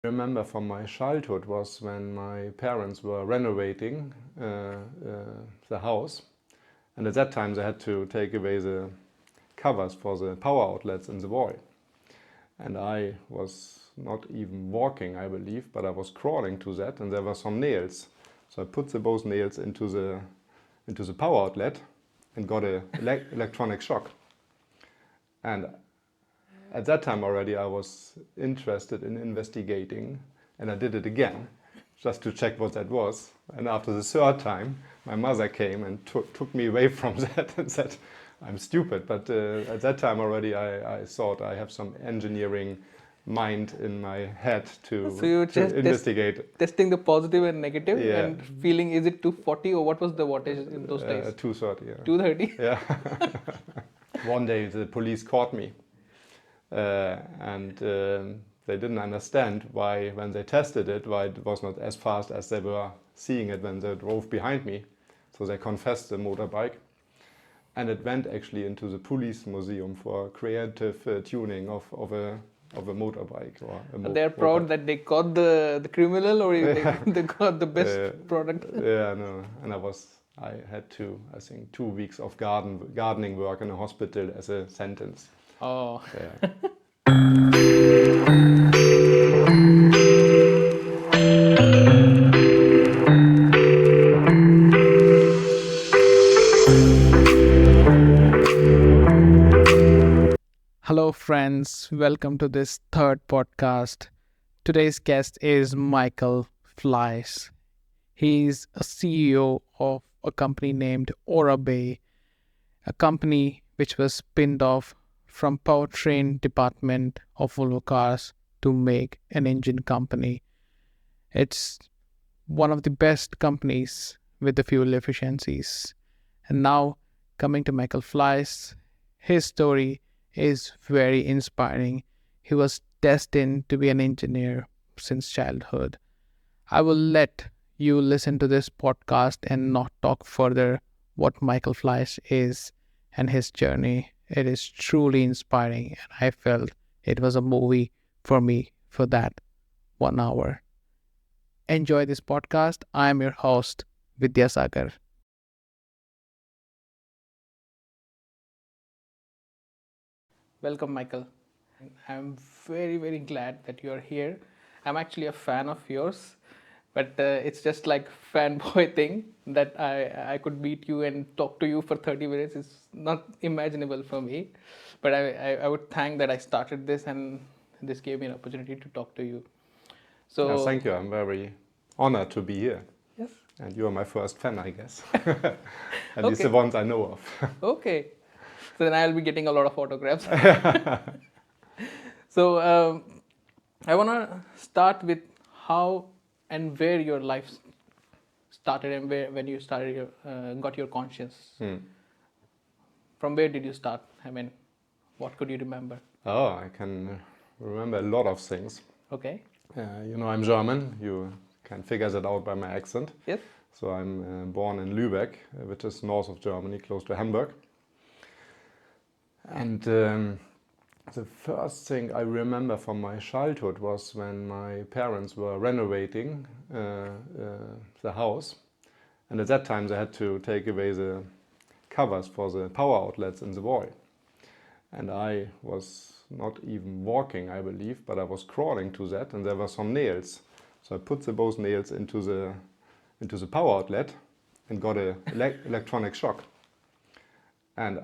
I remember from my childhood was when my parents were renovating the house, and at that time they had to take away the covers for the power outlets in the wall. And I was not even walking, I believe, but I was crawling to that, and there were some nails. So I put both nails into the power outlet and got a electronic shock. And at that time already I was interested in investigating, and I did it again just to check what that was. And after the third time, my mother came and took me away from that and said, I'm stupid. But at that time already I thought I have some engineering mind in my head So you were just investigate. testing the positive and negative Yeah. and feeling, is it 240 or what was the wattage in those days? 230, yeah. 230? Yeah. One day the police caught me, and they didn't understand why, when they tested it, why it was not as fast as they were seeing it when they drove behind me. So they confessed the motorbike, and it went actually into the police museum for creative tuning of a motorbike or a They're proud that they caught the criminal, or they got the best product. Yeah, no, and I had to, I think, 2 weeks of gardening work in a hospital as a sentence. Oh. Yeah. Hello, friends. Welcome to this third podcast. Today's guest is Michael Fleiss. He's a CEO of a company named Bay, a company which was spinned off from powertrain department of Volvo Cars to make an engine company. It's one of the best companies with the fuel efficiencies. And now, coming to Michael Fleiss, his story is very inspiring. He was destined to be an engineer since childhood. I will let you listen to this podcast and not talk further what Michael Fleiss is and his journey. It is truly inspiring, and I felt it was a movie for me for that 1 hour. Enjoy this podcast. I am your host, Vidyasagar. Welcome, Michael. I'm very, very glad that you're here. I'm actually a fan of yours, but it's just like fanboy thing that I could meet you and talk to you for 30 minutes. It's not imaginable for me, but I would thank that I started this and this gave me an opportunity to talk to you. So Yeah, thank you. I'm very honored to be here. Yes. And you are my first fan, I guess. At least the ones I know of. Okay. So then I'll be getting a lot of autographs. So I want to start with how and where your life started and when you started got your conscience. From where did you start? I mean, what could you remember? Oh, I can remember a lot of things. Okay. I'm German. You can figure that out by my accent. Yes. So I'm born in Lübeck, which is north of Germany, close to Hamburg. And the first thing I remember from my childhood was when my parents were renovating the house. And at that time they had to take away the covers for the power outlets in the wall. And I was not even walking, I believe, but I was crawling to that, and there were some nails. So I put both nails into the power outlet and got a electronic shock. And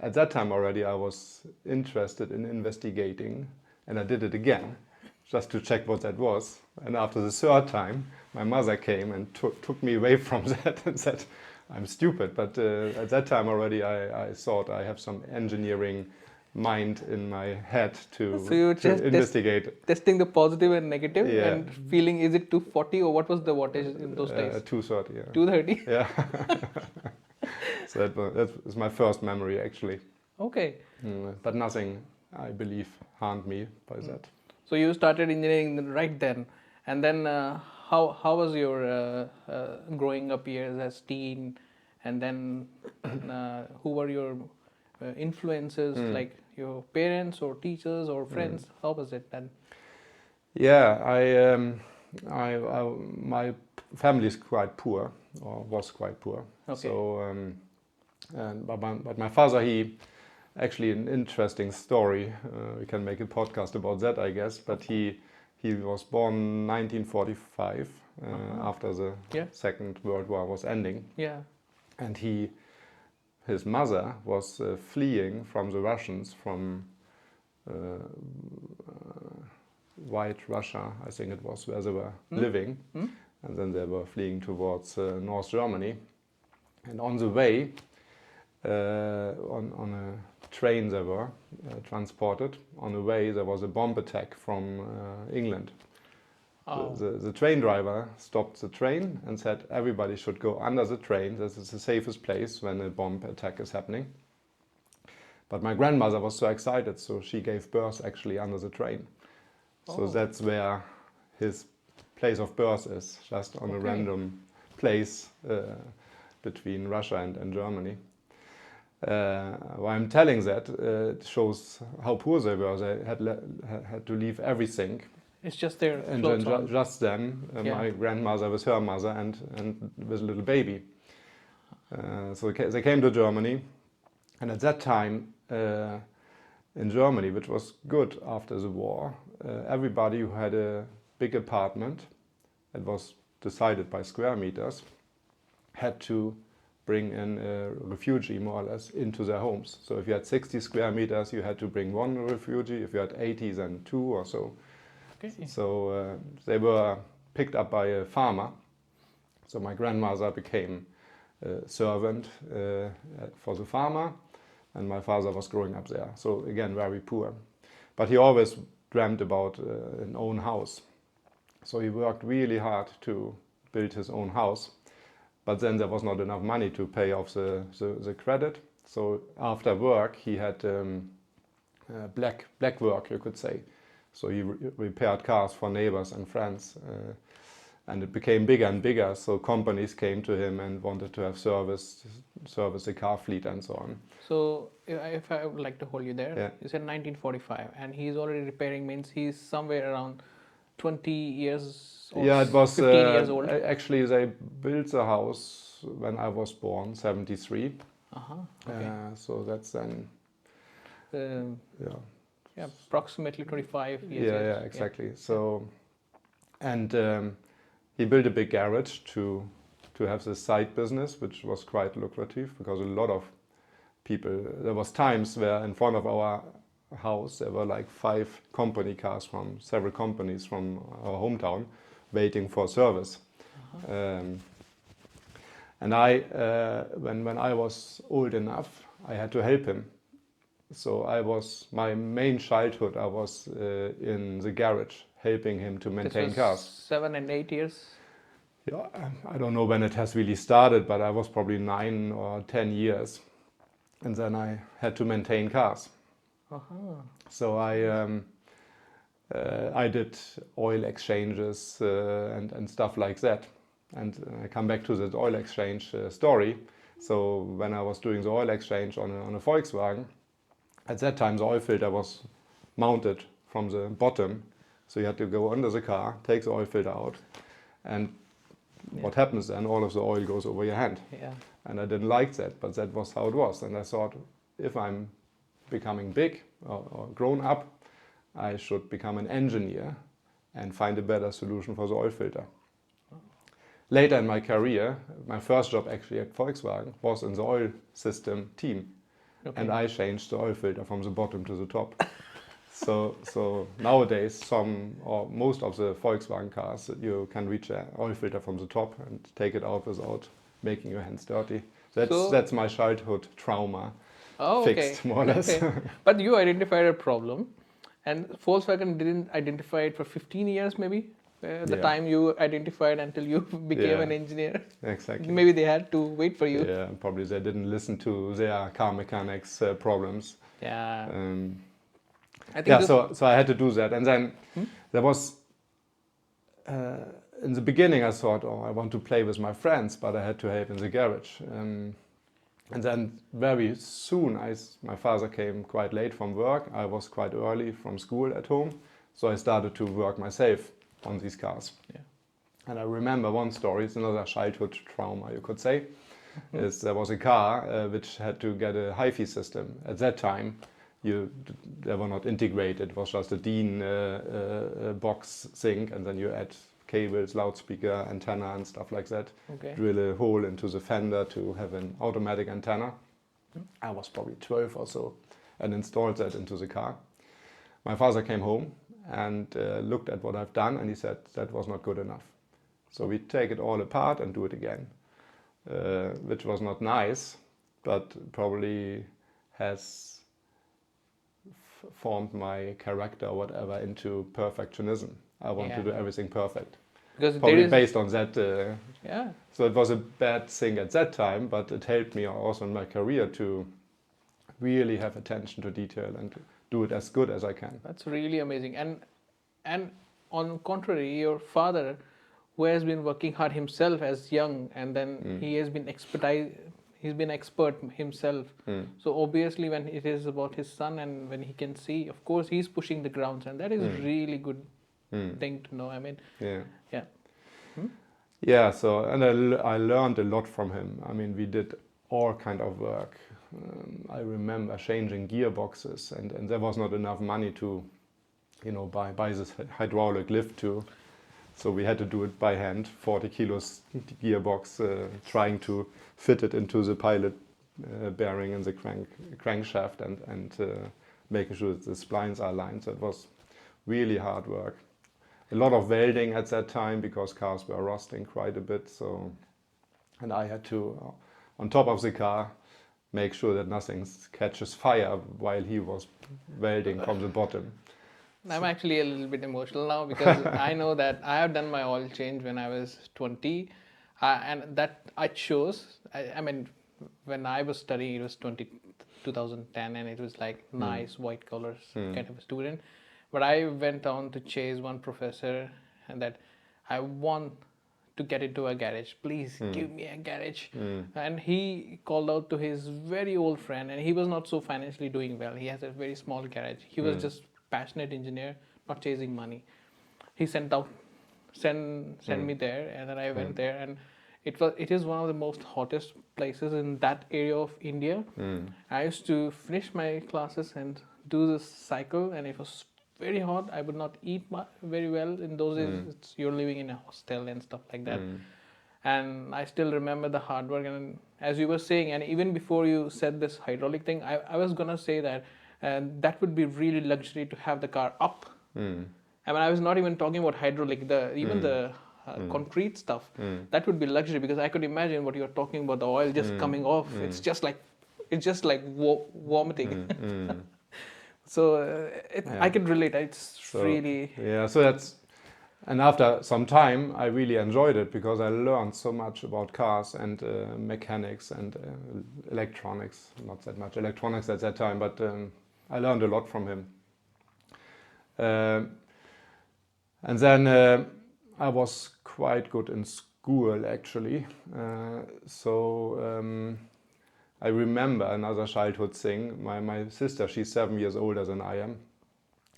at that time already I was interested in investigating, and I did it again just to check what that was. And after the third time, my mother came and took me away from that and said, I'm stupid. But at that time already I thought I have some engineering mind in my head to So you were just investigate. testing the positive and negative Yeah. and feeling, is it 240 or what was the wattage in those days? 230, yeah. 230? Yeah. So that was my first memory, actually. Okay. But nothing, I believe, harmed me by that. So you started engineering right then, and then how was your growing up years as teen, and then who were your influences, like your parents or teachers or friends? How was it then? Yeah, my family is quite poor, or was quite poor. Okay. So, but my father, he actually an interesting story. We can make a podcast about that, I guess. But he was born 1945 after the Yeah. Second World War was ending, Yeah. and his mother was fleeing from the Russians from White Russia, I think it was, where they were living. And then they were fleeing towards North Germany. And on the way, on a train they were transported. On the way there was a bomb attack from England. Oh. The train driver stopped the train and said everybody should go under the train. This is the safest place when a bomb attack is happening. But my grandmother was so excited, so she gave birth actually under the train. So that's where his place of birth is, just on a random place between Russia and Germany. Why I'm telling that, it shows how poor they were. They had to leave everything. It's just their And clothes then on. just then, my grandmother with her mother and with a little baby. So they came to Germany. And at that time, in Germany, which was good after the war, everybody who had a big apartment, it was decided by square meters, had to bring in a refugee more or less into their homes. So if you had 60 square meters, you had to bring one refugee. If you had 80, then two or so. Okay. So they were picked up by a farmer. So my grandmother became a servant for the farmer, and my father was growing up there. So again, very poor. But he always dreamt about an own house. So he worked really hard to build his own house. But then there was not enough money to pay off the credit. So after work, he had black work, you could say. So he repaired cars for neighbors and friends. And it became bigger and bigger. So companies came to him and wanted to have service the car fleet and so on. So if I would like to hold you there, Yeah. you said 1945, and he's already repairing, means he's somewhere around 20 years or Yeah, it was 15 years old. actually they built the house when I was born, 73. Okay. So that's then yeah. Yeah, approximately 25 years. Yeah, exactly. So, and he built a big garage to have this side business, which was quite lucrative because a lot of people. There was times where in front of our house there were like 5 company cars from several companies from our hometown, waiting for service. And I, when I was old enough, I had to help him. So my main childhood, I was in the garage helping him to maintain This was cars. 7 and 8 years. Yeah, I don't know when it has really started, but I was probably 9 or 10 years. And then I had to maintain cars. So I did oil exchanges and stuff like that. And I come back to the oil exchange story. So when I was doing the oil exchange on a Volkswagen, at that time the oil filter was mounted from the bottom. So you had to go under the car, take the oil filter out, and what happens then? All of the oil goes over your hand. Yeah. And I didn't like that, but that was how it was. And I thought, if I'm becoming big or grown up, I should become an engineer and find a better solution for the oil filter. Later in my career, my first job actually at Volkswagen was in the oil system team. Okay. And I changed the oil filter from the bottom to the top. So nowadays, some or most of the Volkswagen cars, you can reach an oil filter from the top and take it out without making your hands dirty. That's my childhood trauma fixed, more or less. Okay. But you identified a problem, and Volkswagen didn't identify it for 15 years, maybe? The time you identified until you became an engineer. Exactly. Maybe they had to wait for you. Yeah, probably they didn't listen to their car mechanics problems. Yeah. I think so I had to do that. And then there was, in the beginning I thought, I want to play with my friends, but I had to help in the garage. And then very soon, my father came quite late from work. I was quite early from school at home. So I started to work myself on these cars. Yeah. And I remember one story, it's another childhood trauma, you could say, is there was a car which had to get a hi-fi system. At that time, they were not integrated. It was just a DIN box sync, and then you add cables, loudspeaker, antenna, and stuff like that. Okay. Drill a hole into the fender to have an automatic antenna. I was probably 12 or so, and installed that into the car. My father came home and looked at what I've done, and he said that was not good enough. So we take it all apart and do it again, which was not nice, but probably has formed my character or whatever into perfectionism. I want to do everything perfect. Because probably based on that. Yeah. So it was a bad thing at that time, but it helped me also in my career to really have attention to detail and to do it as good as I can. That's really amazing. And on contrary, your father, who has been working hard himself as young, and then he has been he's been expert himself. So obviously when it is about his son and when he can see, of course he's pushing the grounds, and that is really good thing to know. I mean, yeah. Yeah, so, and I learned a lot from him. I mean, we did all kind of work. I remember changing gearboxes, and there was not enough money to, buy this hydraulic lift too. So we had to do it by hand, 40 kilos gearbox, trying to fit it into the pilot bearing in the crankshaft and making sure that the splines are aligned. So it was really hard work. A lot of welding at that time because cars were rusting quite a bit. So, and I had to, on top of the car, make sure that nothing catches fire while he was welding from the bottom. I'm actually a little bit emotional now because I know that I have done my oil change when I was 20, and that it shows. I mean, when I was studying, it was 2010, and it was like nice white collars kind of a student. But I went on to chase one professor, and that I want to get into a garage. Please give me a garage. And he called out to his very old friend, and he was not so financially doing well. He has a very small garage. He was just passionate engineer, not chasing money. He sent me there, and then I went there, and it is one of the most hottest places in that area of India. I used to finish my classes and do this cycle, and it was very hot. I would not eat very well in those days. You're living in a hostel and stuff like that. And I still remember the hard work. And as you were saying, and even before you said this hydraulic thing, I was gonna say that that would be really luxury to have the car up. I mean, I was not even talking about hydraulic. The concrete stuff, that would be luxury, because I could imagine what you're talking about, the oil just coming off. It's just like vomiting. So I can relate. It's really... Yeah, so that's... And after some time, I really enjoyed it because I learned so much about cars and mechanics and electronics. Not that much electronics at that time, but I learned a lot from him. And then I was quite good in school, actually. I remember another childhood thing. My sister, she's 7 years older than I am.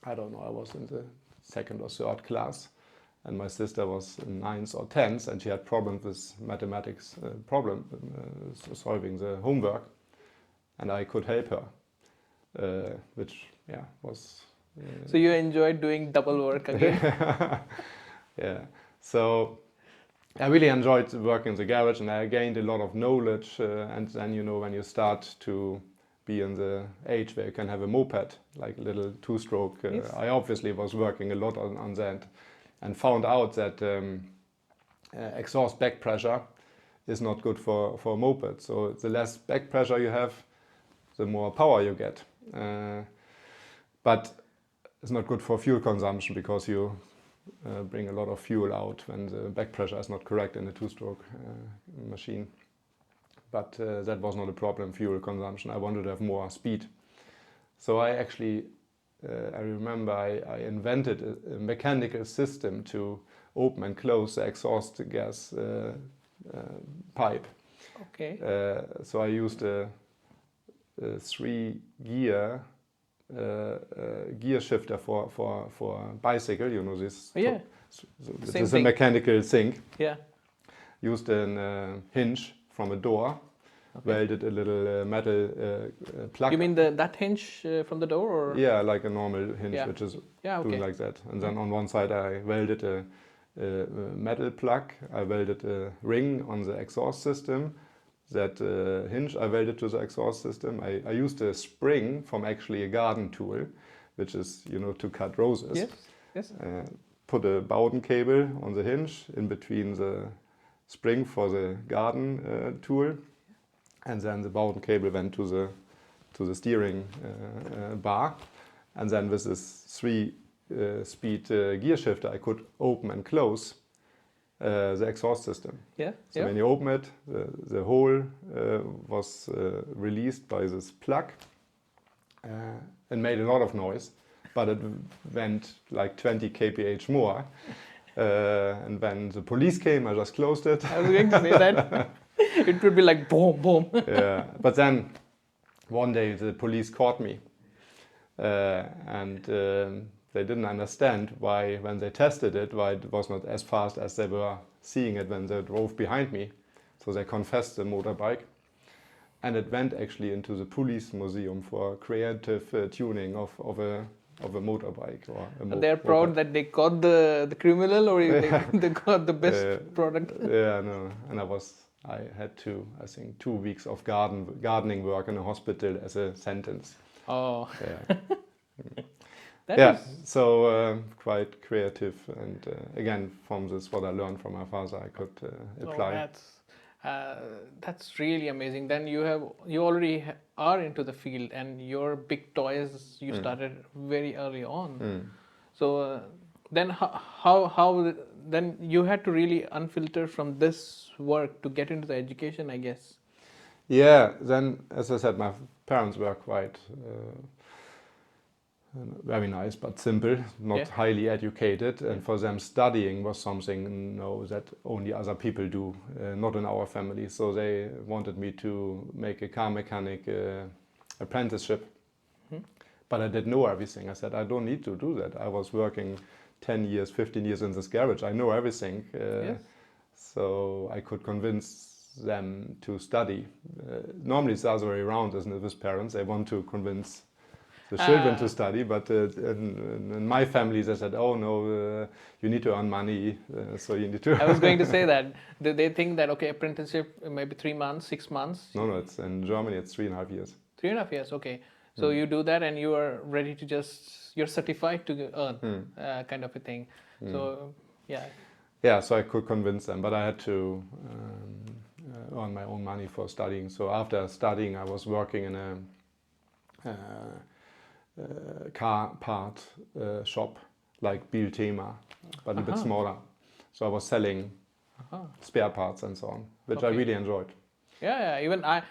I don't know, I was in the 2nd or 3rd class. And my sister was in 9th or 10th, and she had problems with mathematics, solving the homework. And I could help her, which, was... So you enjoyed doing double work again? Yeah. So I really enjoyed working in the garage, and I gained a lot of knowledge. And then, when you start to be in the age where you can have a moped, like a little 2-stroke, Yes. I obviously was working a lot on that, and found out that exhaust back pressure is not good for a moped. So the less back pressure you have, the more power you get. But it's not good for fuel consumption because you bring a lot of fuel out when the back pressure is not correct in a 2-stroke machine. But that was not a problem, fuel consumption. I wanted to have more speed. So I actually, I remember I invented a mechanical system to open and close the exhaust gas pipe. Okay. So I used a 3-gear gear shifter for bicycle. You know this. Yeah. It Same is a thing. mechanical thing. Yeah. Used a hinge from a door. Okay. Welded a little metal plug. You mean that hinge from the door, or? Yeah, like a normal hinge, Yeah. which is Yeah. Okay. doing like that. And then on one side I welded a metal plug. I welded a ring on the exhaust system. That hinge I welded to the exhaust system. I used a spring from actually a garden tool, which is, you know, to cut roses. Yes. Yes. Put a Bowden cable on the hinge in between the spring for the garden tool, and then the Bowden cable went to the steering bar, and then with this 3-speed gear shifter I could open and close the exhaust system. Yeah. So Yeah. when you open it, the hole was released by this plug and made a lot of noise, but it went like 20 kph more. And when the police came, I just closed it. I was going to say that. It would be like boom, boom. Yeah, but then one day the police caught me, and they didn't understand why, when they tested it, why it was not as fast as they were seeing it when they drove behind me. So they confessed the motorbike, and it went actually into the police museum for creative tuning of a motorbike. Or And they're proud that they caught the criminal, or they got the best product. Yeah, no, and I had to, I think, 2 weeks of gardening work in a hospital as a sentence. Oh. Yeah. That Yeah, is- so quite creative, and again, from this, what I learned from my father, I could apply. That's really amazing. Then you already are into the field, and your big toys you started very early on. So then how then you had to really unfilter from this work to get into the education, I guess. Yeah, then, as I said, my parents were quite very nice, but simple, not Yeah. highly educated, and for them studying was something that only other people do, not in our family. So they wanted me to make a car mechanic apprenticeship, but I didn't know everything. I said, I don't need to do that. I was working 10 years, 15 years in this garage. I know everything. Yes. So I could convince them to study. Normally it's the other way around, isn't it, with parents? They want to convince the children to study, but in my family they said, oh no, you need to earn money, so you need to... I was going to say that. They think that, okay, apprenticeship, maybe 3 months, 6 months? No, it's in Germany, it's 3.5 years. 3.5 years, okay. So you do that and you are ready to you're certified to earn, kind of a thing. So, yeah. Yeah, so I could convince them, but I had to earn my own money for studying. So after studying, I was working in a car part shop, like Biltema, but a bit smaller. So I was selling spare parts and so on, which I really enjoyed. Yeah, even I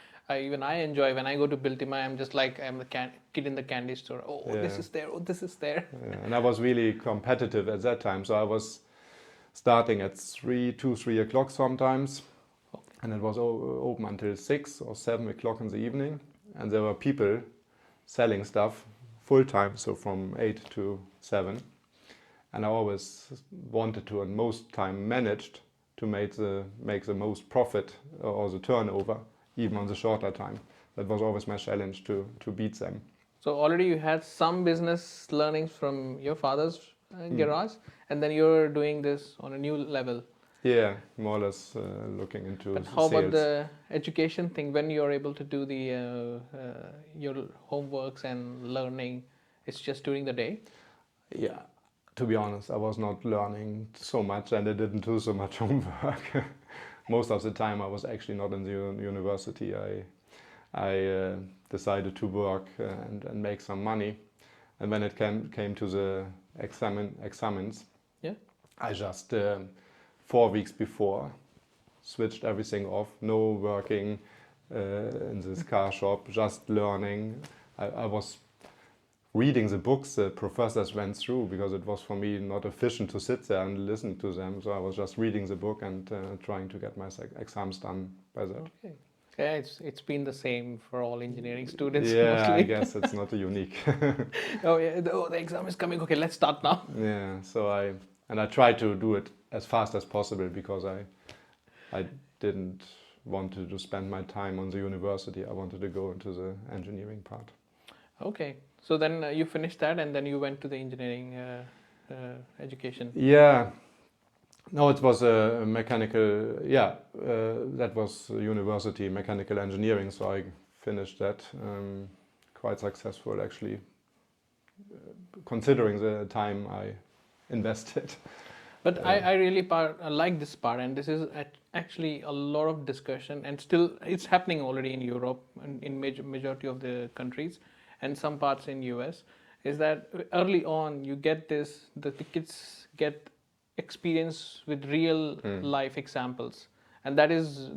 enjoy when I go to Biltema. I'm just like I'm the kid in the candy store. Oh, this is there. Oh, this is there. Yeah, and I was really competitive at that time. So I was starting at 3 o'clock sometimes, and it was open until 6 or 7 o'clock in the evening. And there were people selling stuff full time, so from 8 to 7. And I always wanted to, and most time managed to make the most profit or the turnover, even on the shorter time. That was always my challenge, to beat them. So already you had some business learnings from your father's garage, and then you're doing this on a new level. Yeah, more or less looking into But how sales. about the education thing? When you're able to do your homeworks and learning, it's just during the day? Yeah, to be honest, I was not learning so much, and I didn't do so much homework. Most of the time I was actually not in the university. I decided to work and make some money. And when it came to the examines, Yeah. I just 4 weeks before switched everything off. No working in this car shop, just learning. I was reading the books the professors went through, because it was for me not efficient to sit there and listen to them. So I was just reading the book and trying to get my exams done by that. Okay. Yeah, it's been the same for all engineering students Yeah, mostly. I guess it's not a unique. Oh yeah, the exam is coming. Okay, let's start now. Yeah, so I try to do it as fast as possible because I didn't want to spend my time on the university. I wanted to go into the engineering part. Okay, so then you finished that, and then you went to the engineering education. Yeah, no, it was a mechanical. Yeah, that was university mechanical engineering. So I finished that quite successful, actually, considering the time I invested. But I really like this part, and this is actually a lot of discussion, and still it's happening already in Europe and in majority of the countries, and some parts in US. Is that early on you get this, the kids get experience with real life examples, and that is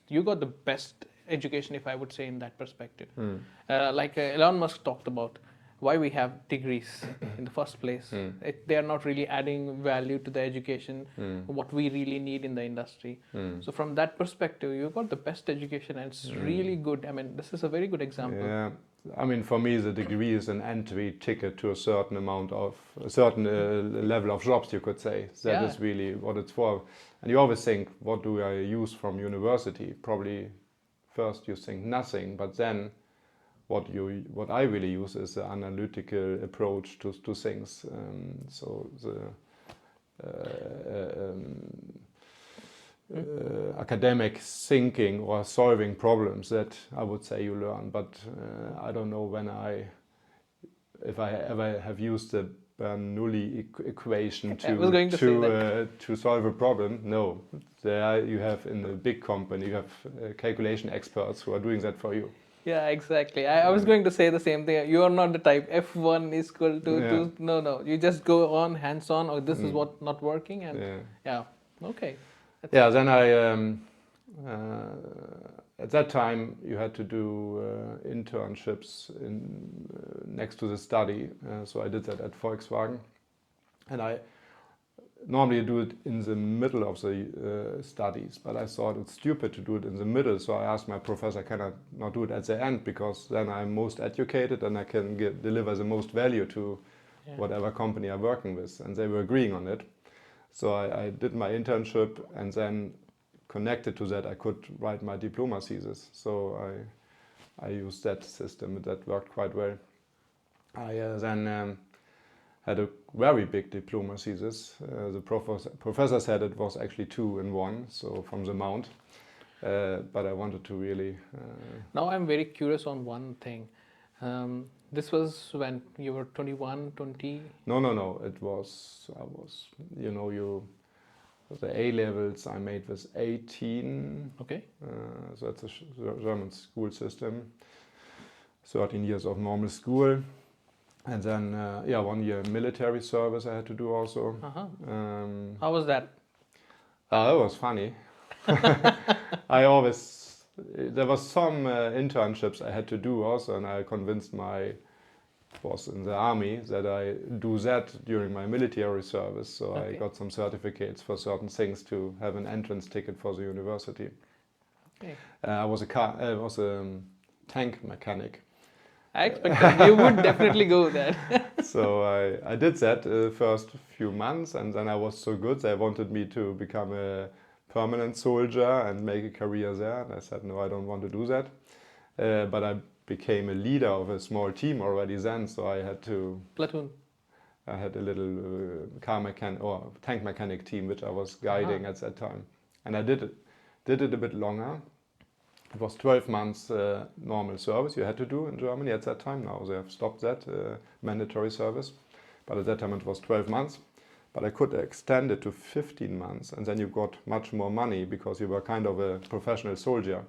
you got the best education, if I would say, in that perspective. Like Elon Musk talked about why we have degrees in the first place. They are not really adding value to the education, what we really need in the industry. So from that perspective, you got the best education, and it's really good. I mean, this is a very good example. Yeah, I mean, for me, the degree is an entry ticket to a certain amount of a certain level of jobs, you could say. That is really what it's for. And you always think, what do I use from university? Probably first you think nothing, but then what I really use is the analytical approach to things. So the academic thinking or solving problems that I would say you learn, but I don't know if I ever have used the Bernoulli equation to solve a problem. No, there you have in a big company you have calculation experts who are doing that for you. Yeah, exactly. I was going to say the same thing. You are not the type F1 is equal to Yeah. 2. No. You just go on hands on, or this is what not working, and okay. Yeah, then I at that time you had to do internships next to the study, so I did that at Volkswagen, and I normally do it in the middle of the studies, but I thought it's stupid to do it in the middle, so I asked my professor, can I not do it at the end, because then I'm most educated and I can deliver the most value to whatever company I'm working with, and they were agreeing on it. So I did my internship, and then connected to that I could write my diploma thesis. So I used that system. That worked quite well. I then had a very big diploma thesis. The professor said it was actually 2 in 1, so from the Mount. But I wanted to really... Now I'm very curious on one thing. This was when you were 21, 20? No. I was, the A levels I made was 18. Okay. So that's a German school system. 13 years of normal school. And then, 1 year military service I had to do also. How was that? It was funny. There was some internships I had to do also, and I convinced my boss in the army that I do that during my military service. So I got some certificates for certain things to have an entrance ticket for the university. Okay. I was a tank mechanic. I expected you would definitely go there. So I did that first few months, and then I was so good they wanted me to become a permanent soldier and make a career there. And I said, no, I don't want to do that. But I became a leader of a small team already then, so I had to... Platoon. I had a little car mechanic or tank mechanic team which I was guiding at that time. And I did it a bit longer. It was 12 months normal service you had to do in Germany at that time. Now they have stopped that mandatory service. But at that time it was 12 months. But I could extend it to 15 months, and then you got much more money because you were kind of a professional soldier.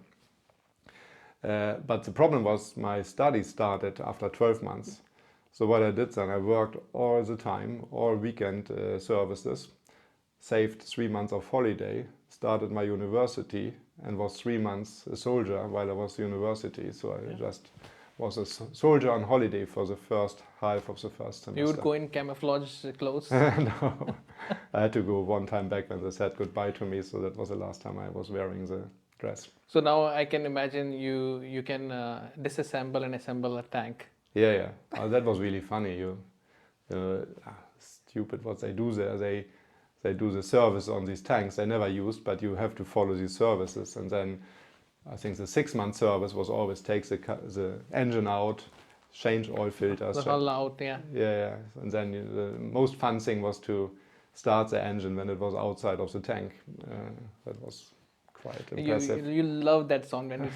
But the problem was my study started after 12 months. So what I did then, I worked all the time, all weekend services, saved 3 months of holiday, started my university, and was 3 months a soldier while I was at university. So I just was a soldier on holiday for the first half of the first semester. You would go in camouflage clothes? No, I had to go one time back when they said goodbye to me. So that was the last time I was wearing the dress. So now I can imagine you can disassemble and assemble a tank. Yeah. That was really funny. Stupid what they do there. They do the service on these tanks they never used, but you have to follow these services. And then I think the 6-month service was always take the engine out, change oil filters. The hull out, yeah. Yeah. And then the most fun thing was to start the engine when it was outside of the tank. That was quite impressive. You love that sound when it's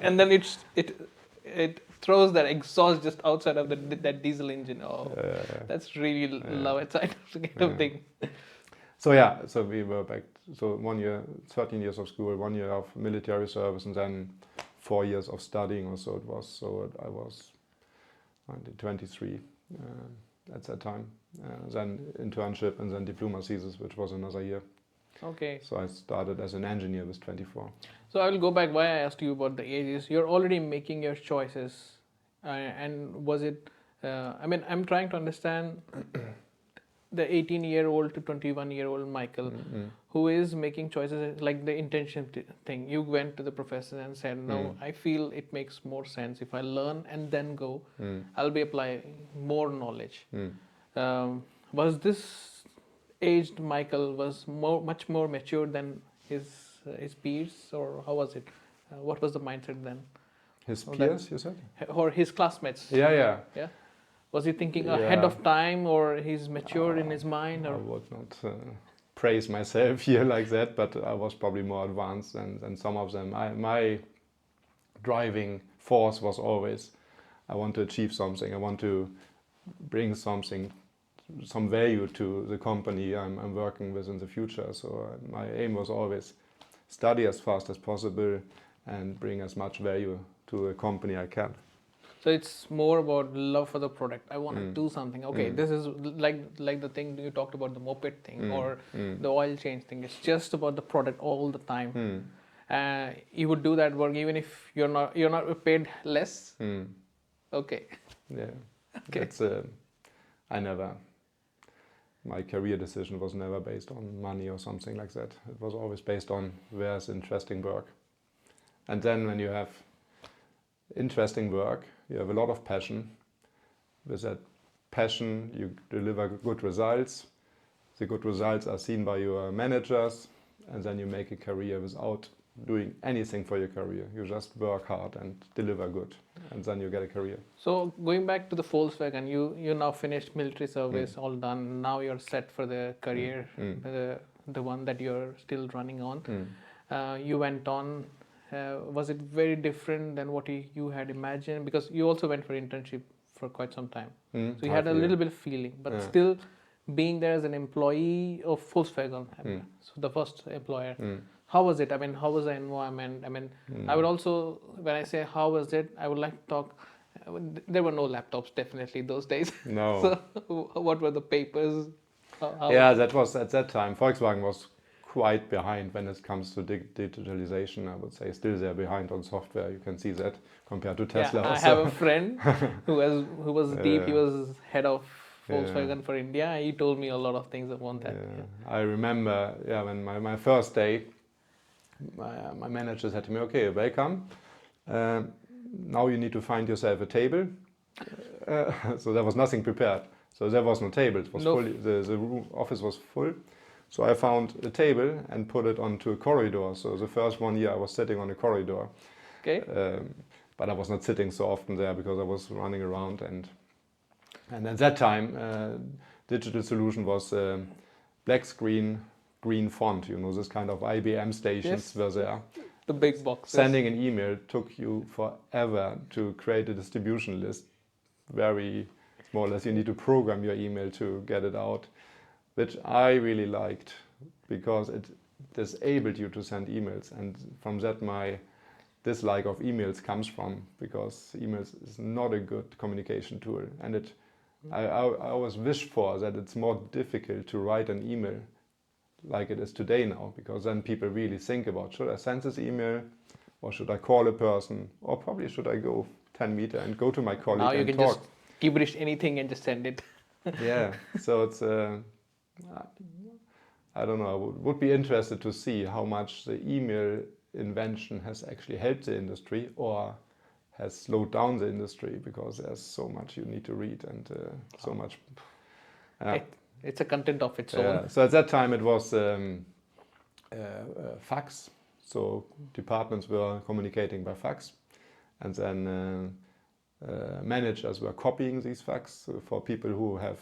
and then it throws that exhaust just outside of that diesel engine. Oh, that's really love it side of thing. So we were back. So 1 year, 13 years of school, 1 year of military service, and then 4 years of studying or so it was. So I was 23 at that time. Then internship and then diploma thesis, which was another year. Okay. So I started as an engineer with 24. So I will go back why I asked you about the ages. You're already making your choices. And was it, I'm trying to understand the 18-year-old to 21-year-old Michael, who is making choices like the internship thing. You went to the professor and said, no, I feel it makes more sense if I learn and then go, I'll be applying more knowledge. Was this aged Michael was much more mature than his peers, or how was it? What was the mindset then? His peers, you said? Or his classmates? Yeah. Was he thinking ahead of time, or he's mature in his mind? Or? I would not praise myself here like that, but I was probably more advanced than some of them. My driving force was always, I want to achieve something. I want to bring something, some value to the company I'm working with in the future. So my aim was always study as fast as possible and bring as much value to a company I can. So it's more about love for the product. I want to do something. Okay, this is like the thing you talked about, the moped thing or the oil change thing. It's just about the product all the time. You would do that work even if you're not paid less. Okay. Yeah. Okay. That's my career decision was never based on money or something like that. It was always based on where's interesting work. And then when you have interesting work, you have a lot of passion. With that passion, you deliver good results. The good results are seen by your managers, and then you make a career without doing anything for your career. You just work hard and deliver good, and then you get a career. So going back to the Volkswagen, you now finished military service, all done. Now you're set for the career, the one that you're still running on. You went on. Was it very different than what you had imagined? Because you also went for internship for quite some time. So you had a little bit of feeling, but still being there as an employee of Volkswagen, so the first employer. How was it? How was the environment? I would also, when I say how was it, I would like to talk, there were no laptops definitely those days. No. So what were the papers? That was at that time. Volkswagen was quite behind when it comes to digitalization. I would say still they're behind on software. You can see that compared to Tesla. I have a friend who was deep. He was head of Volkswagen for India. He told me a lot of things about that. I remember, when my first day, my manager said to me, "Okay, welcome. Now you need to find yourself a table." So there was nothing prepared. So there was no table. It was fully, the office was full. So I found a table and put it onto a corridor. So the first 1 year I was sitting on a corridor. Okay. But I was not sitting so often there because I was running around. And at that time, digital solution was black screen, green font. This kind of IBM stations were there. The big boxes. Sending an email took you forever to create a distribution list. Very more or less, you need to program your email to get it out, which I really liked because it disabled you to send emails. And from that, my dislike of emails comes from, because emails is not a good communication tool. And I always wish for that it's more difficult to write an email like it is today now, because then people really think about, should I send this email or should I call a person, or probably should I go 10 meters and go to my colleague and talk. Now you can just gibberish anything and just send it. Yeah, so it's I don't know, I would be interested to see how much the email invention has actually helped the industry or has slowed down the industry, because there's so much you need to read and so much. It's a content of its own. So at that time it was fax. So departments were communicating by fax, and then managers were copying these fax for people who have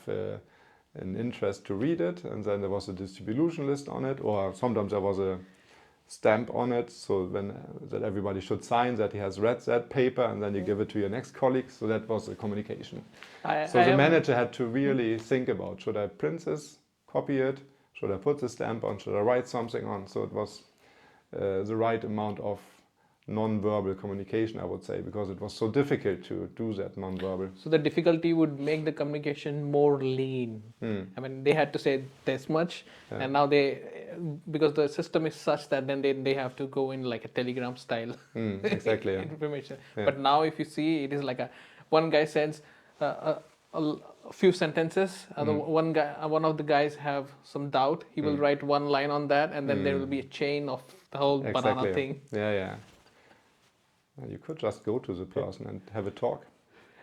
an interest to read it, and then there was a distribution list on it, or sometimes there was a stamp on it, so that everybody should sign that he has read that paper, and then you give it to your next colleague. So that was the communication. The manager had to really think about, should I print this, copy it, should I put the stamp on, should I write something on? So it was the right amount of non-verbal communication, I would say, because it was so difficult to do that non-verbal. So the difficulty would make the communication more lean. I mean, they had to say this much, and now because the system is such that then they have to go in like a telegram style exactly, information. But now if you see, it is like one guy sends a few sentences, one of the guys have some doubt, he will write one line on that, and then there will be a chain of the whole banana thing. You could just go to the person and have a talk.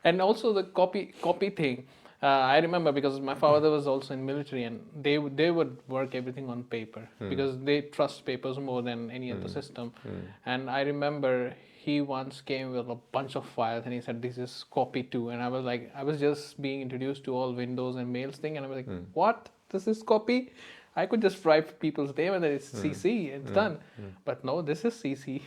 And also the copy thing. I remember, because my father was also in military, and they would work everything on paper because they trust papers more than any other system. And I remember he once came with a bunch of files and he said, "This is copy too." And I was like, I was just being introduced to all Windows and mails thing, and I was like, "What? This is copy? I could just write people's name and then it's CC, it's done." But no, this is CC.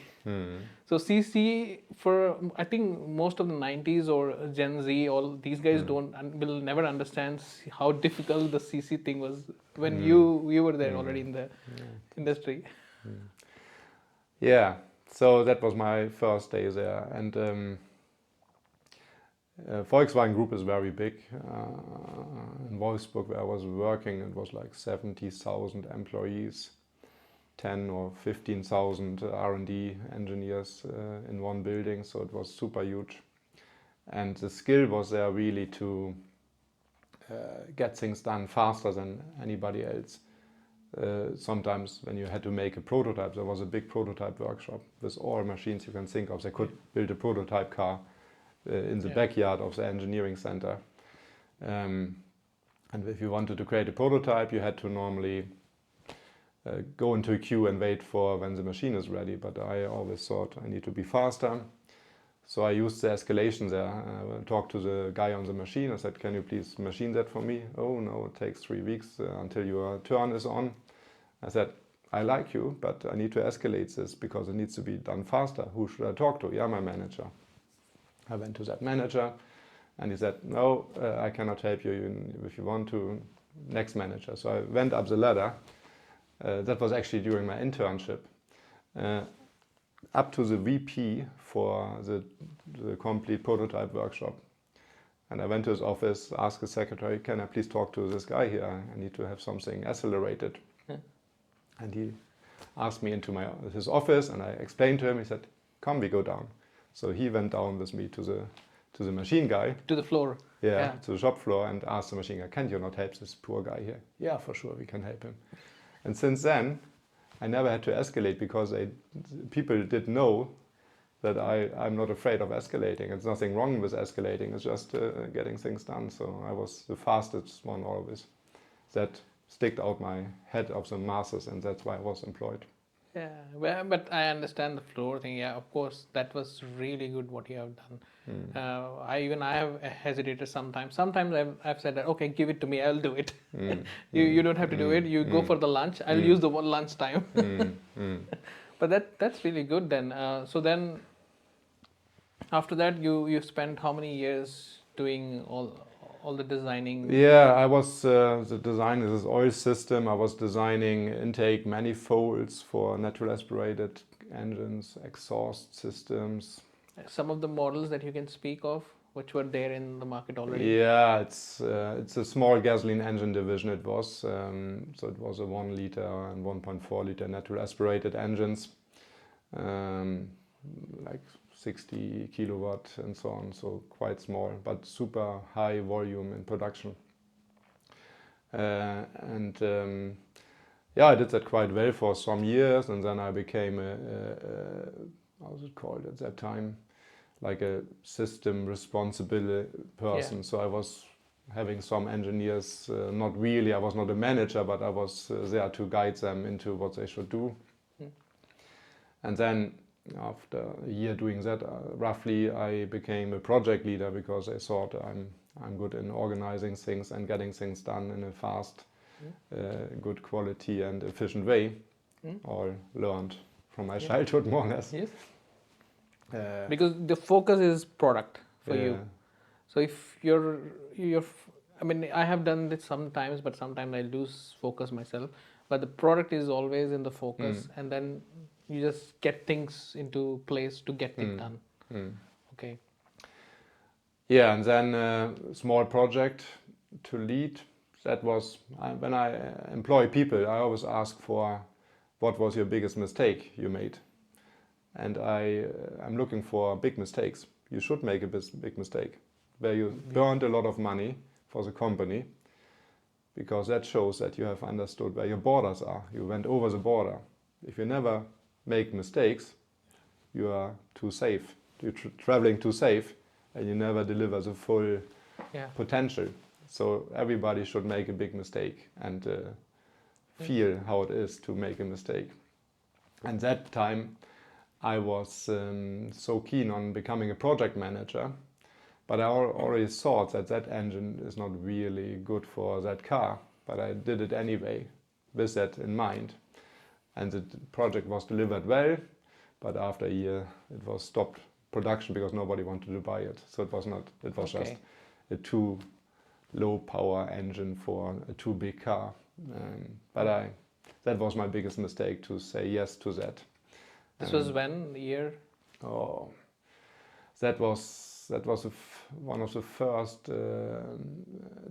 So CC, for I think most of the 90s or Gen Z, all these guys will never understand how difficult the CC thing was when you were there already in the industry. Yeah, so that was my first day there, and Volkswagen Group is very big. In Wolfsburg, where I was working, it was like 70,000 employees, 10 or 15,000 R&D engineers in one building, so it was super huge. And the skill was there really to get things done faster than anybody else. Sometimes when you had to make a prototype, there was a big prototype workshop with all machines you can think of. They could build a prototype car in the backyard of the engineering center. And if you wanted to create a prototype, you had to normally go into a queue and wait for when the machine is ready. But I always thought I need to be faster. So I used the escalation there. I talked to the guy on the machine. I said, "Can you please machine that for me?" "Oh no, it takes 3 weeks until your turn is on." I said, "I like you, but I need to escalate this because it needs to be done faster. Who should I talk to?" "Yeah, my manager." I went to that manager and he said, "No, I cannot help you. If you want to, next manager." So I went up the ladder. That was actually during my internship. Up to the VP for the complete prototype workshop. And I went to his office, asked his secretary, "Can I please talk to this guy here? I need to have something accelerated." And he asked me into his office, and I explained to him. He said, "Come, we go down." So he went down with me to the machine guy. To the floor. Yeah, to the shop floor, and asked the machine guy, "Can you not help this poor guy here?" "Yeah, for sure, we can help him." And since then, I never had to escalate because people did know that I'm not afraid of escalating. There's nothing wrong with escalating. It's just getting things done. So I was the fastest one always. That sticked out my head of the masses, and that's why I was employed. Yeah, well, but I understand the floor thing. Yeah, of course, that was really good what you have done. I have hesitated sometimes. Sometimes I've said that, "Okay, give it to me, I'll do it." You don't have to do it. You go for the lunch. I'll use the one lunch time. But that's really good then. So then, after that, you spent how many years doing all the designing? Yeah, I was the designer of this oil system. I was designing intake manifolds for natural aspirated engines, exhaust systems. Some of the models that you can speak of, which were there in the market already? Yeah, it's a small gasoline engine division. It was so it was a 1 liter and 1.4 liter natural aspirated engines, like 60 kilowatt and so on, so quite small, but super high volume in production. yeah, I did that quite well for some years, and then I became how was it called at that time, like a system responsible person. So I was having some engineers, not really, I was not a manager, but I was there to guide them into what they should do. And then after a year doing that, roughly, I became a project leader because I thought I'm good in organizing things and getting things done in a fast, good quality and efficient way. All learned from my childhood, more or less. Yes. Because the focus is product for you. So if you're, I mean, I have done this sometimes, but sometimes I lose focus myself. But the product is always in the focus, and then you just get things into place to get it done. Okay. Yeah, and then a small project to lead. That was when I employ people, I always ask for what was your biggest mistake you made. And I'm looking for big mistakes. You should make a big mistake where you burned a lot of money for the company, because that shows that you have understood where your borders are. You went over the border. If you never make mistakes, you are too safe. You're traveling too safe, and you never deliver the full potential. So everybody should make a big mistake and feel how it is to make a mistake. And that time I was so keen on becoming a project manager, but I already thought that engine is not really good for that car, but I did it anyway with that in mind. And the project was delivered well, but after a year it was stopped production because nobody wanted to buy it. So it was just a too low power engine for a too big car. But that was my biggest mistake, to say yes to that. This was when, the year? Oh, that was one of the first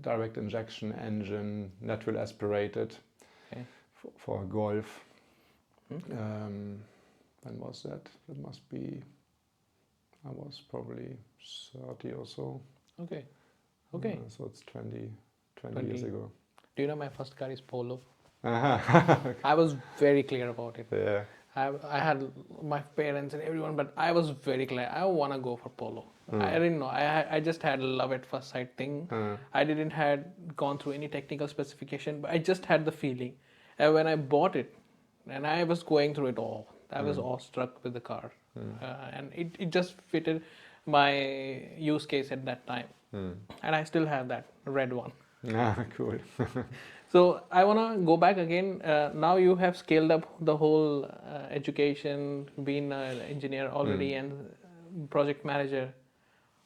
direct injection engine, natural aspirated, for a Golf. When was that? That must be, I was probably 30 or so. Okay. So it's 20 years ago. Do you know my first car is Polo? Okay. I was very clear about it. Yeah. I had my parents and everyone, but I was very clear. I want to go for Polo. I didn't know. I just had love at first sight thing. I didn't had gone through any technical specification, but I just had the feeling. And when I bought it, and I was going through it all, I was awestruck with the car, and it just fitted my use case at that time. And I still have that red one. Cool. So I want to go back again. Now you have scaled up the whole education, been an engineer already and project manager.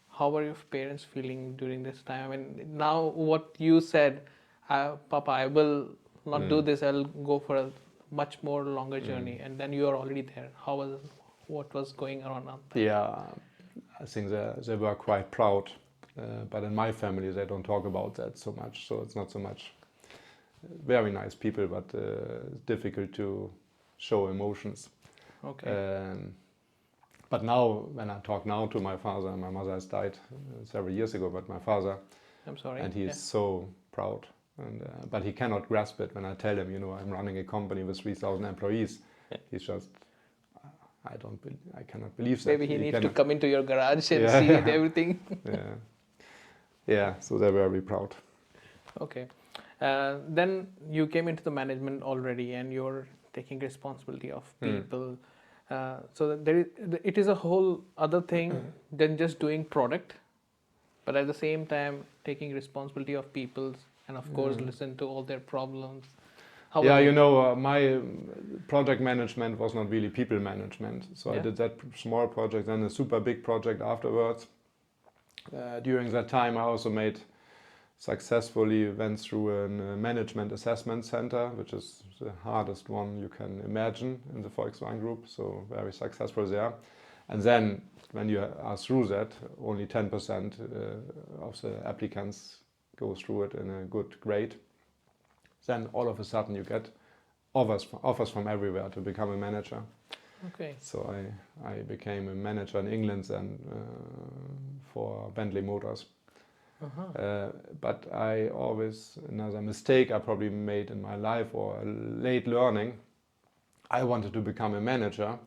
How are your parents feeling during this time? I mean, now what you said, Papa, I will not do this. I'll go for a much more longer journey. And then you are already there. What was going on? Yeah, I think they were quite proud. But in my family, they don't talk about that so much. So it's not so much. Very nice people, but difficult to show emotions. Okay. But now, when I talk now to my father, my mother has died several years ago, but my father, I'm sorry. and he's so proud. And but he cannot grasp it when I tell him, I'm running a company with 3,000 employees. He's just, I cannot believe that. Maybe he needs to come into your garage and see it, everything. Yeah. So they're very proud. Okay. Then you came into the management already, and you're taking responsibility of people. So it is a whole other thing than just doing product, but at the same time taking responsibility of people, and of course listen to all their problems. My project management was not really people management. So I did that small project, then a super big project afterwards. During that time, I also successfully went through a management assessment center, which is the hardest one you can imagine in the Volkswagen Group. So very successful there. And then when you are through that, only 10% of the applicants go through it in a good grade. Then all of a sudden you get offers from everywhere to become a manager. Okay. So I became a manager in England and for Bentley Motors. But I always, another mistake I probably made in my life or late learning, I wanted to become a manager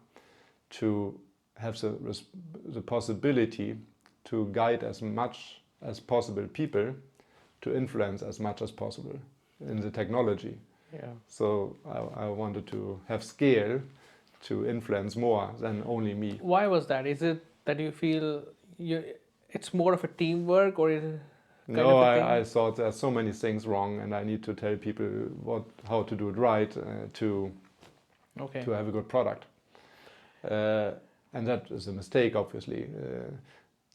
to have the possibility to guide as much as possible people, to influence as much as possible in the technology. Yeah. So I wanted to have scale to influence more than only me. Why was that? Is it that you feel it's more of a teamwork, or is it No, of a thing? I thought there are so many things wrong, and I need to tell people how to do it right to have a good product. And that is a mistake, obviously.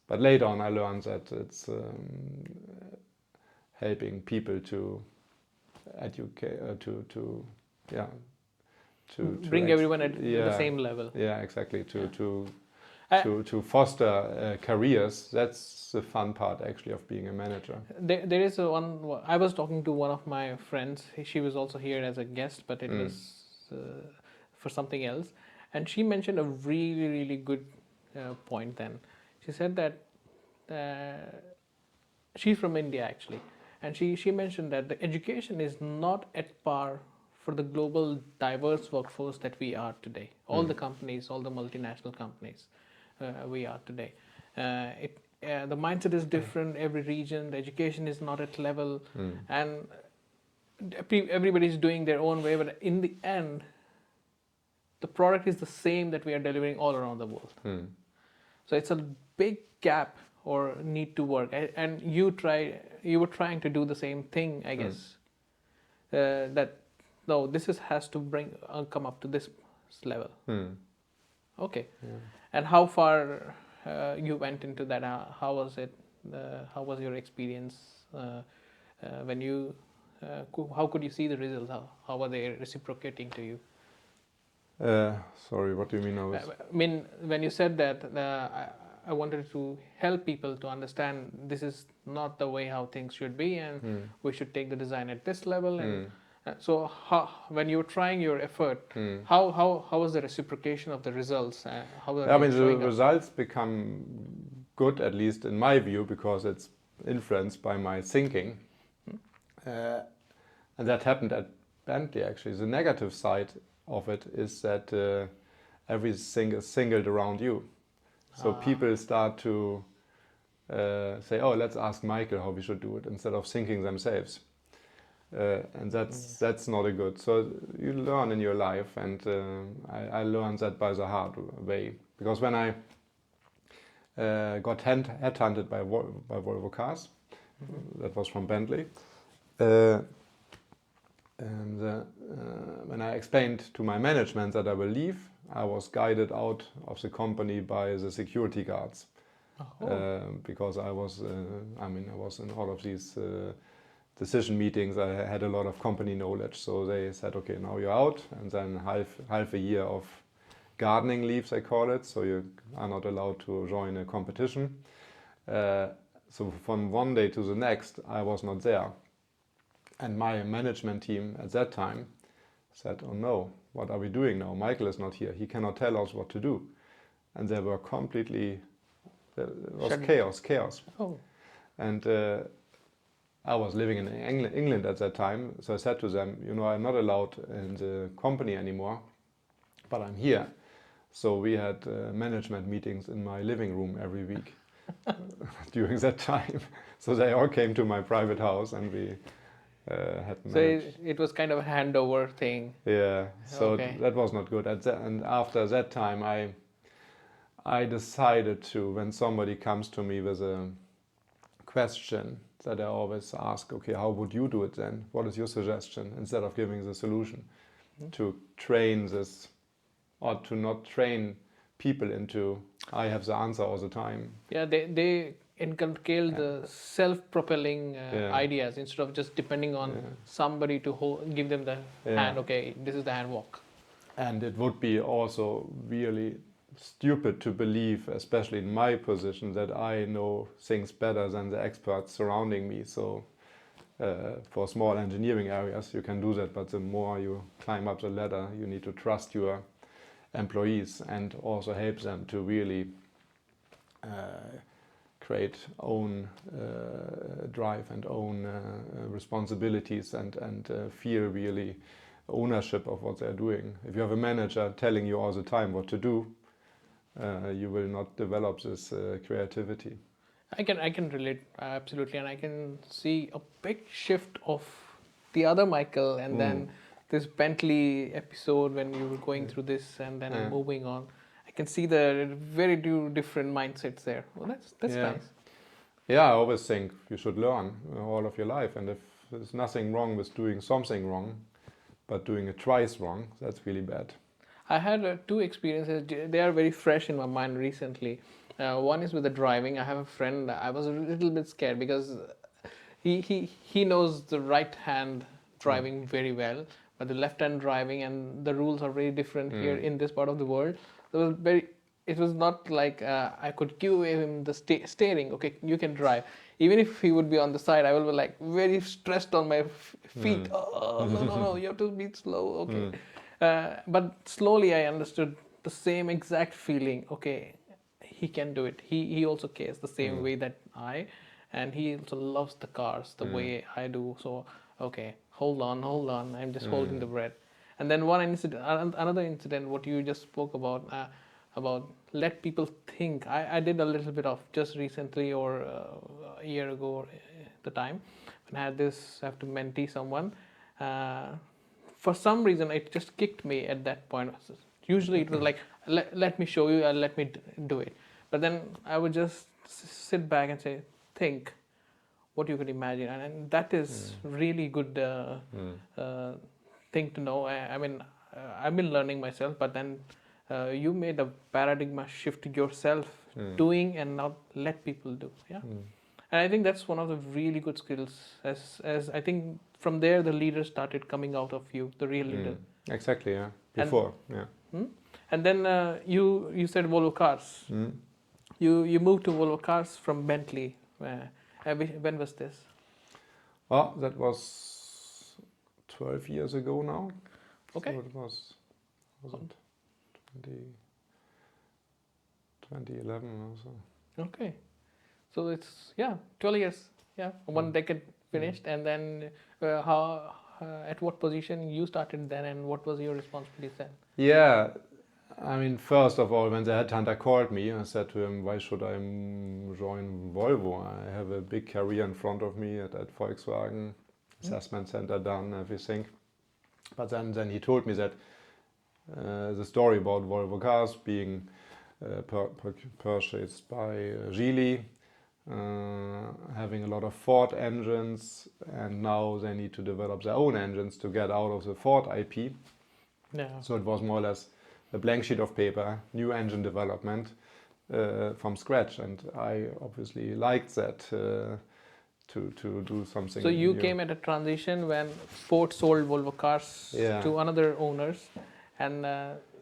But later on, I learned that it's helping people to educate, to bring everyone at the same level. Yeah, exactly. To foster careers. That's the fun part, actually, of being a manager. There is one. I was talking to one of my friends. She was also here as a guest, but it was for something else. And she mentioned a really, really good point. Then she said that she's from India, actually, and she mentioned that the education is not at par for the global diverse workforce that we are today. All the companies, all the multinational companies we are today. The mindset is different. Every region, the education is not at level, and everybody's doing their own way. But in the end, the product is the same that we are delivering all around the world. So it's a big gap or need to work. And you were trying to do the same thing, I guess. That no, has to come up to this level. Okay. Yeah. And how far you went into that? How was it? How was your experience when you? How could you see the results? How were they reciprocating to you? Sorry, what do you mean? I mean, when you said that, I wanted to help people to understand this is not the way how things should be, and we should take the design at this level. And so, when you were trying your effort, how was the reciprocation of the results? The results become good, at least in my view, because it's influenced by my thinking, and that happened at Bentley. Actually, the negative side of it is that everything is singled around you. So people start to say, oh, let's ask Michael how we should do it, instead of thinking themselves. And that's not a good. So you learn in your life, and I learned that by the hard way. Because when I got headhunted by Volvo Cars, that was from Bentley, and when I explained to my management that I will leave, I was guided out of the company by the security guards. Because I was in all of these decision meetings. I had a lot of company knowledge, so they said, okay, now you're out, and then half a year of gardening leave, they call it, so you are not allowed to join a competition. So from one day to the next, I was not there. And my management team at that time said, oh no, what are we doing now? Michael is not here. He cannot tell us what to do. And they were completely, it was chaos. Oh. And I was living in England at that time. So I said to them, I'm not allowed in the company anymore, but I'm here. So we had management meetings in my living room every week during that time. So they all came to my private house, and we had managed. So it was kind of a handover thing. Yeah, so that was not good. And after that time, I decided to, when somebody comes to me with a question, that I always ask, okay, how would you do it then? What is your suggestion? Instead of giving the solution, to train this, or to not train people into, I have the answer all the time. Yeah, they inculcate the self-propelling ideas, instead of just depending on somebody to give them the hand. Okay, this is the hand walk. And it would be also really stupid to believe, especially in my position, that I know things better than the experts surrounding me. So for small engineering areas, you can do that, but the more you climb up the ladder, you need to trust your employees and also help them to really create own drive and own responsibilities and feel really ownership of what they're doing. If you have a manager telling you all the time what to do, you will not develop this creativity. I can relate absolutely, and I can see a big shift of the other Michael, and then this Bentley episode when you were going through this and then moving on. I can see the very different mindsets there. Well, that's nice. Yeah, I always think you should learn all of your life, and if there's nothing wrong with doing something wrong, but doing it twice wrong, that's really bad. I had two experiences. They are very fresh in my mind recently. One is with the driving. I have a friend. I was a little bit scared because he knows the right hand driving very well, but the left hand driving, and the rules are very different here in this part of the world. It was not like I could give him the steering. Okay, you can drive. Even if he would be on the side, I will be like very stressed on my feet. Oh, no, you have to be slow. Okay. But slowly I understood the same exact feeling. Okay, he can do it. He also cares the same way that I, and he also loves the cars the way I do. So okay, hold on. I'm just holding the breath. And then another incident, what you just spoke about let people think. I did a little bit of just recently or a year ago or the time when I have to mentee someone. For some reason it just kicked me at that point. Usually it was like let me show you and let me do it, but then I would just sit back and say think what you could imagine, and that is really good thing to know. I mean I've been learning myself, but then you made a paradigm shift yourself doing and not let people do. And I think that's one of the really good skills, as I think from there the leaders started coming out of you, the real leader. Exactly, yeah. Before, And then you said Volvo Cars. You moved to Volvo Cars from Bentley. When was this? Well, that was 12 years ago now. Okay. So it was it 2011 or so. Okay. So it's 12 years. Yeah, 1 decade finished, and then at what position you started then, and what was your responsibility then? Yeah, I mean, first of all, when the headhunter called me, I said to him, why should I join Volvo? I have a big career in front of me at Volkswagen, assessment center done, everything. But then he told me that the story about Volvo Cars being purchased by Geely, having a lot of Ford engines, and now they need to develop their own engines to get out of the Ford IP. Yeah. So it was more or less a blank sheet of paper, new engine development from scratch, and I obviously liked that to do something. So you came at a transition when Ford sold Volvo Cars to another owners, and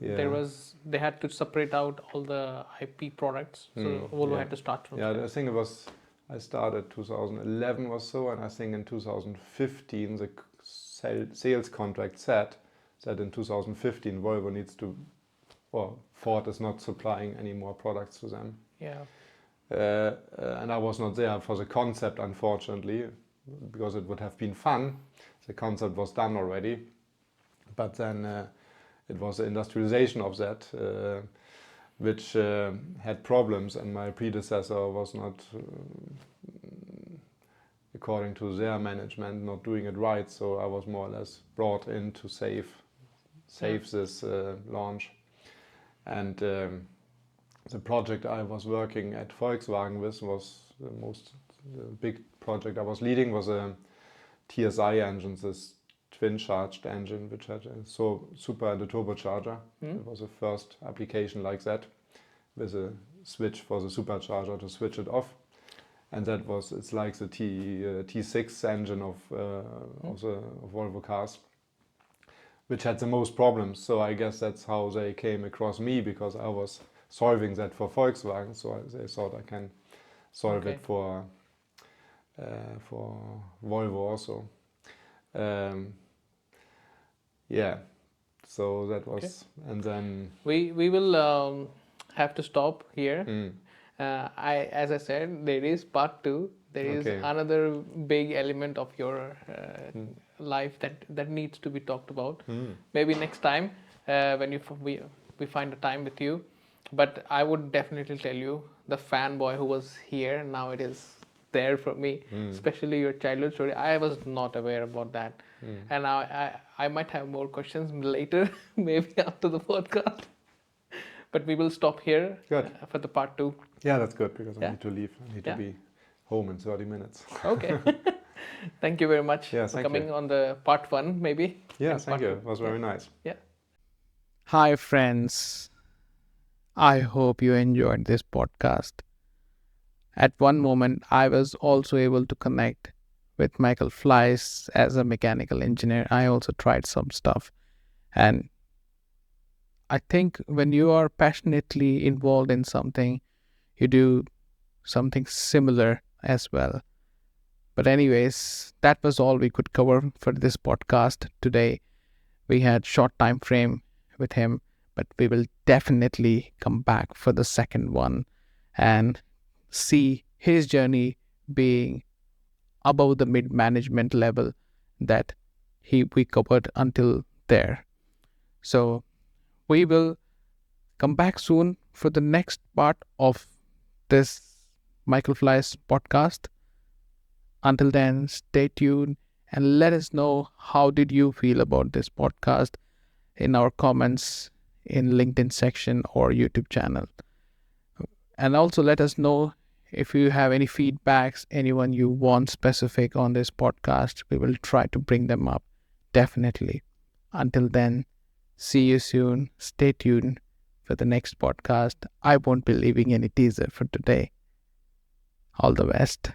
they had to separate out all the IP products. So Volvo had to start from scratch. I think I started 2011 or so, and I think in 2015 the sales contract said that in 2015 Volvo needs to, or Ford is not supplying any more products to them. Yeah. And I was not there for the concept, unfortunately, because it would have been fun. The concept was done already, but then it was the industrialization of that which had problems, and my predecessor was not, according to their management, not doing it right. So I was more or less brought in to save this launch. And the project I was working at Volkswagen with was the big project I was leading was a TSI engine, this twin-charged engine, which had a super and a turbocharger. It was the first application like that, with a switch for the supercharger to switch it off. And it's like the T6 engine of Volvo Cars, which had the most problems. So I guess that's how they came across me, because I was solving that for Volkswagen. So they thought I can solve it for Volvo also. So that was, and then we will have to stop here. As I said, there is part two. There is Okay. another big element of your life that needs to be talked about. Maybe next time when we find a time with you. But I would definitely tell you, the fanboy who was here, now it is there for me, especially your childhood story. I was not aware about that. And I might have more questions later, maybe after the podcast. But we will stop here Good. for the part two. Yeah, that's good because I Yeah. need to leave. I need Yeah. to be home in 30 minutes. Okay. Thank you very much Yeah, for thank coming you. on the part one, maybe. Yeah, and thank part you. two. It was very nice. Yeah. Hi, friends. I hope you enjoyed this podcast. At one moment, I was also able to connect with Michael Fleiss as a mechanical engineer. I also tried some stuff. And I think when you are passionately involved in something, you do something similar as well. But anyways, that was all we could cover for this podcast today. We had short time frame with him, but we will definitely come back for the second one and see his journey being above the mid management level that we covered until there. So we will come back soon for the next part of this Michael Fleiss podcast. Until then, stay tuned and let us know how did you feel about this podcast in our comments in LinkedIn section or YouTube channel. And also let us know if you have any feedbacks, anyone you want specific on this podcast. We will try to bring them up, definitely. Until then, see you soon. Stay tuned for the next podcast. I won't be leaving any teaser for today. All the best.